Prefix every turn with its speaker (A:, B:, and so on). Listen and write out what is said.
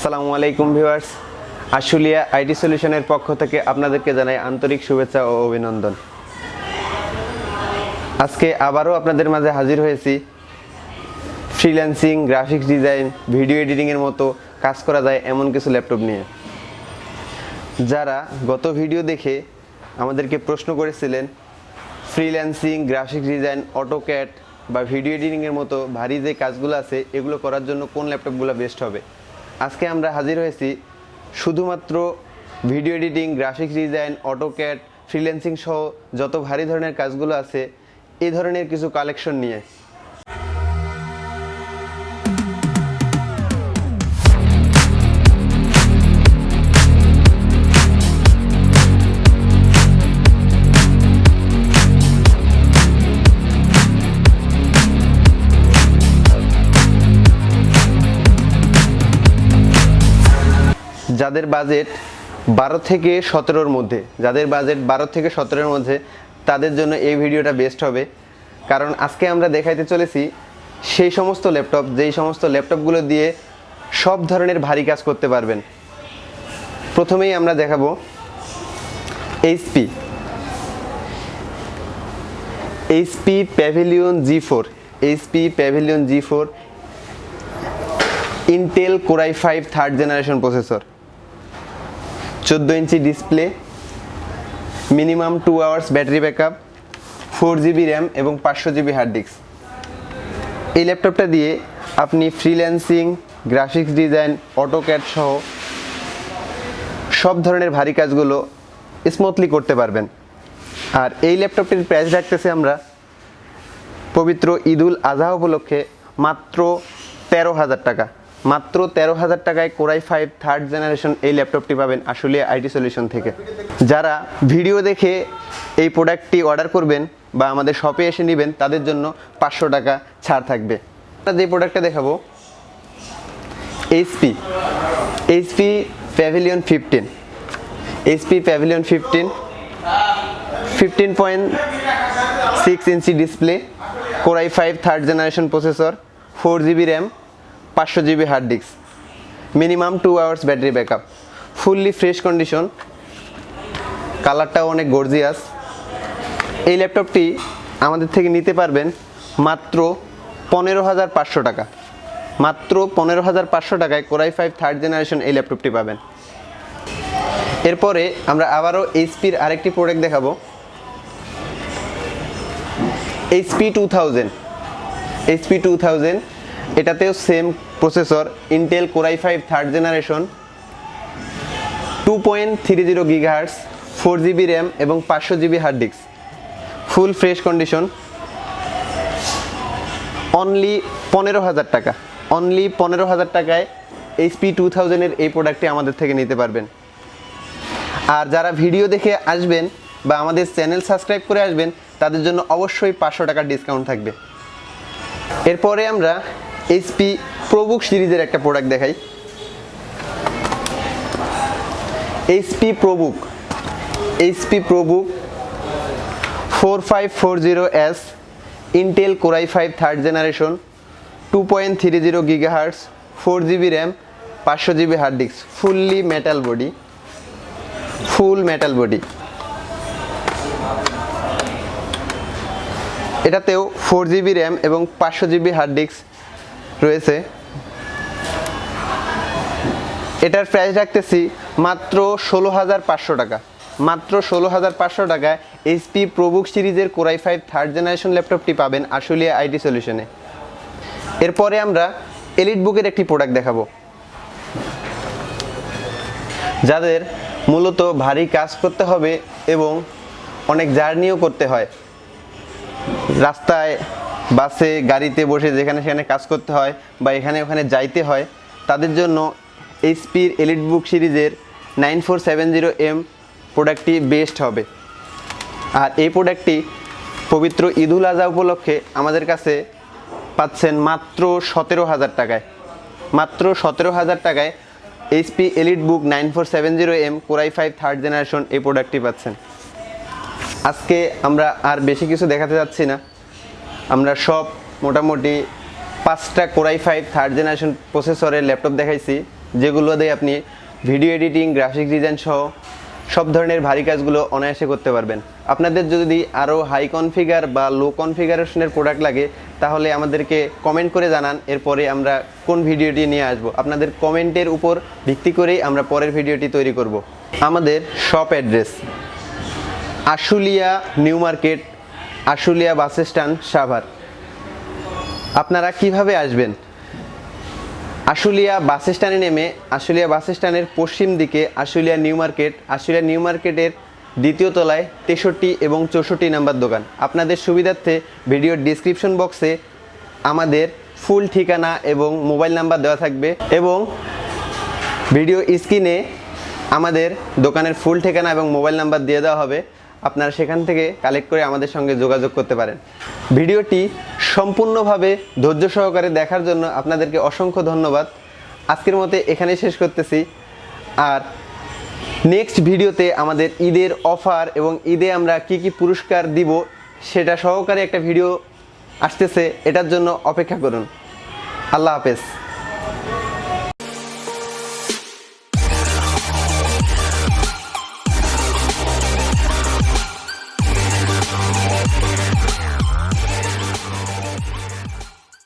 A: আসসালামু আলাইকুম viewers, Ashulia IT সলিউশনের পক্ষ থেকে আপনাদেরকে জানাই আন্তরিক শুভেচ্ছা ও অভিনন্দন। আজকে আবারও আপনাদের মাঝে হাজির হয়েছি ফ্রিল্যান্সিং, গ্রাফিক্স ডিজাইন, ভিডিও এডিটিংয়ের মতো কাজ করা যায় এমন কিছু ল্যাপটপ নিয়ে। যারা গত ভিডিও দেখে আমাদেরকে প্রশ্ন করেছিলেন ফ্রিল্যান্সিং, গ্রাফিক্স ডিজাইন, অটোক্যাড বা ভিডিও এডিটিংয়ের মতো ভারী যে কাজগুলো আছে এগুলো করার জন্য কোন ল্যাপটপগুলো বেস্ট হবে, আজকে আমরা হাজির হয়েছি শুধুমাত্র video editing, graphics design, AutoCAD, freelancing সহ যত ভারী ধরনের কাজগুলো আছে এই ধরনের কিছু কালেকশন নিয়ে। যাদের বাজেট 12 থেকে 17-র মধ্যে, তাদের জন্য এই ভিডিওটা বেস্ট হবে। কারণ আজকে আমরা দেখাইতে চলেছি সেই সমস্ত ল্যাপটপ, যেই সমস্ত ল্যাপটপগুলো দিয়ে সব ধরনের ভারী কাজ করতে পারবেন। প্রথমেই আমরা দেখাবো HP Pavilion G4 Intel core i5 third generation processor, 14 inch display, minimum 2 hours battery backup, 4GB RAM এবং 500GB হার্ড ডিস্ক। এই ল্যাপটপটা দিয়ে আপনি ফ্রিল্যান্সিং, গ্রাফিক্স ডিজাইন, অটোক্যাড সহ সব ধরনের ভারী কাজগুলো স্মুথলি করতে পারবেন। আর এই ল্যাপটপটির প্রাইস রাখতেছি আমরা পবিত্র ঈদুল আজহা উপলক্ষে মাত্র 13,000 টাকা। মাত্র 13,000 টাকায় কোর i5 থার্ড জেনারেশন এই ল্যাপটপটি পাবেন আশুলিয়া আইটি সলিউশন থেকে। যারা ভিডিও দেখে এই প্রোডাক্টটি অর্ডার করবেন বা আমাদের শপে এসে নেবেন তাদের জন্য 500 টাকা ছাড় থাকবে। আমরা যে প্রোডাক্টটা দেখাবো HP Pavilion 15.6 inch display, core i5 third generation processor, 4GB RAM, 500GB hard disk, minimum 2 hours battery backup, fully fresh condition, কালারটাও অনেক গর্জিয়াস। এই ল্যাপটপটি আমাদের থেকে নিতে পারবেন মাত্র 15,500 টাকা। মাত্র 15,500 টাকায় কোর i5 থার্ড জেনারেশন এই ল্যাপটপটি পাবেন। এরপরে আমরা আবারও এইচপির আরেকটি প্রোডাক্ট দেখাবো এইচপি 2000। এটাতেও same processor, Intel core i5 third generation, 2.30 GHz, 4GB RAM এবং 500GB hard disk, full fresh condition. Only 15,000 টাকা। অনলি 15,000 টাকায় এইচপি 2000-এর এই প্রোডাক্টটি আমাদের থেকে নিতে পারবেন। আর যারা ভিডিও দেখে আসবেন বা আমাদের চ্যানেল সাবস্ক্রাইব করে আসবেন তাদের জন্য অবশ্যই 500 টাকার ডিসকাউন্ট থাকবে। এরপরে আমরা এইচপি প্রোবুক সিরিজের একটা প্রোডাক্ট দেখাই। HP ProBook 4540S Intel core i5 third generation, 2.30 GHz, 4GB RAM, 500GB hard disk, full metal body. এটাতেও 4GB র্যাম এবং 500GB হার্ড ডিস্ক রয়েছে। এটার প্রাইস রাখতেছি মাত্র 16,500 টাকা। মাত্র 16,500 টাকায় এইচপি প্রোবুক সিরিজের কোর i5 থার্ড জেনারেশন ল্যাপটপটি পাবেন আশুলিয়া আইটি সলিউশনে। এরপরে আমরা এলিটবুকের একটি প্রোডাক্ট দেখাবো। যাদের মূলত ভারী কাজ করতে হবে এবং অনেক জার্নিও করতে হয়, রাস্তায়, বাসে, গাড়িতে বসে যেখানে সেখানে কাজ করতে হয় বা এখানে ওখানে যাইতে হয়, তাদের জন্য এইচপির এলিটবুক সিরিজের 9470M প্রোডাক্টটি বেস্ট হবে। আর এই প্রোডাক্টটি পবিত্র ঈদুল আজহা উপলক্ষে আমাদের কাছে পাচ্ছেন মাত্র 17,000 টাকায়। মাত্র 17,000 টাকায় HP EliteBook 9470M core i5 third generation এই প্রোডাক্টটি পাচ্ছেন। আজকে আমরা আর বেশি কিছু দেখাতে যাচ্ছি না, আমরা সব মোটামুটি 5টা কোর i5 থার্ড জেনারেশন প্রসেসরের ল্যাপটপ দেখাইছি। যেগুলো দিয়ে আপনি ভিডিও এডিটিং, গ্রাফিক্স ডিজাইন সহ সব ধরনের ভারী কাজগুলো অনায়াসে করতে পারবেন। আপনাদের যদি আরও হাই কনফিগার বা লো কনফিগারেশনের প্রোডাক্ট লাগে তাহলে আমাদেরকে কমেন্ট করে জানান, এরপরে আমরা কোন ভিডিওটি নিয়ে আসব। আপনাদের কমেন্টের উপর ভিত্তি করেই আমরা পরের ভিডিওটি তৈরি করব। আমাদের shop address Ashulia new market, Ashulia bus stand, Savar. আপনারা কিভাবে আসবেন? আশুলিয়া বাস স্ট্যান্ডে নেমে আশুলিয়া বাস স্ট্যান্ডের পশ্চিম দিকে আশুলিয়া নিউ মার্কেটের দ্বিতীয় তলায় 63 এবং 64 নাম্বার দোকান। আপনাদের সুবিধার্থে ভিডিওর ডিসক্রিপশন বক্সে আমাদের ফুল ঠিকানা এবং মোবাইল নাম্বার দেওয়া থাকবে এবং ভিডিও স্ক্রিনে আমাদের দোকানের ফুল ঠিকানা এবং মোবাইল নাম্বার দিয়ে দেওয়া হবে। আপনারা সেখান থেকে কালেক্ট করে আমাদের সঙ্গে যোগাযোগ করতে পারেন। ভিডিওটি সম্পূর্ণভাবে ধৈর্য সহকারে দেখার জন্য আপনাদেরকে অসংখ্য ধন্যবাদ। আজকের মতো এখানেই শেষ করতেছি। আর নেক্সট ভিডিওতে আমাদের ঈদের অফার এবং ঈদে আমরা কি কি পুরস্কার দিব সেটা সহকারে একটা ভিডিও আসতেছে, এটার জন্য অপেক্ষা করুন। আল্লাহ হাফেজ।